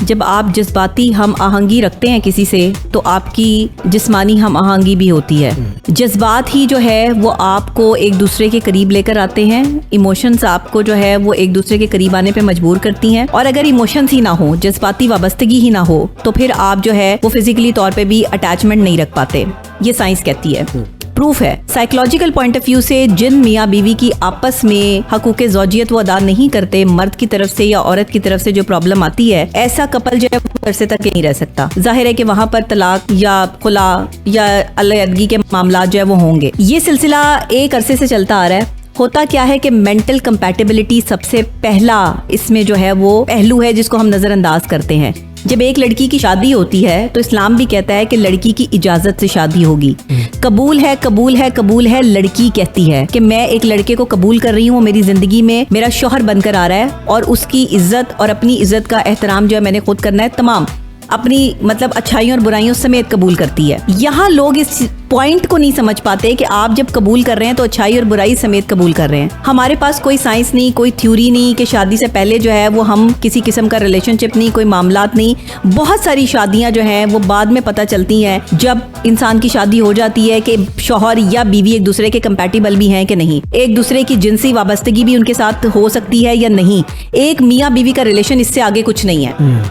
जब आप जज्बाती हम आहंगी रखते हैं किसी से तो आपकी जिस्मानी हम आहंगी भी होती है। जज्बात ही जो है वो आपको एक दूसरे के करीब लेकर आते हैं, इमोशंस आपको जो है वो एक दूसरे के करीब आने पे मजबूर करती हैं। और अगर इमोशंस ही ना हो, जज्बाती वाबस्तगी ही ना हो, तो फिर आप जो है वो फिजिकली तौर पे भी अटैचमेंट नहीं रख पाते। ये साइंस कहती है, प्रूफ है। साइकोलॉजिकल पॉइंट ऑफ व्यू से जिन मियाँ बीवी की आपस में हकूक़े ज़ौजियत वो अदा नहीं करते, मर्द की तरफ से या औरत की तरफ से जो प्रॉब्लम आती है, ऐसा कपल जो है अरसे तक नहीं रह सकता। जाहिर है कि वहाँ पर तलाक या खुला या अलहदगी के मामला जो है वो होंगे। ये सिलसिला एक अरसे से चलता आ रहा है। होता क्या है कि मेंटल कंपैटिबिलिटी सबसे पहला इसमें जो है वो पहलू है जिसको हम नज़रअंदाज करते हैं। जब एक लड़की की शादी होती है तो इस्लाम भी कहता है कि लड़की की इजाजत से शादी होगी। कबूल है, कबूल है, कबूल है, लड़की कहती है कि मैं एक लड़के को कबूल कर रही हूँ, मेरी जिंदगी में मेरा शौहर बनकर आ रहा है और उसकी इज्जत और अपनी इज्जत का एहतराम जो है मैंने खुद करना है, तमाम अपनी मतलब अच्छाइयों और बुराइयों समेत कबूल करती है। यहाँ लोग इस पॉइंट को नहीं समझ पाते कि आप जब कबूल कर रहे हैं तो अच्छाई और बुराई समेत कबूल कर रहे हैं। हमारे पास कोई साइंस नहीं, कोई थ्योरी नहीं कि शादी से पहले जो है वो हम किसी किस्म का रिलेशनशिप नहीं, कोई मामलात नहीं। बहुत सारी शादियां जो हैं वो बाद में पता चलती हैं जब इंसान की शादी हो जाती है कि शौहर या बीवी एक दूसरे के कंपैटिबल भी हैं कि नहीं, एक दूसरे की जिनसी वाबस्तगी भी उनके साथ हो सकती है या नहीं। एक मियाँ बीवी का रिलेशन इससे आगे कुछ नहीं है।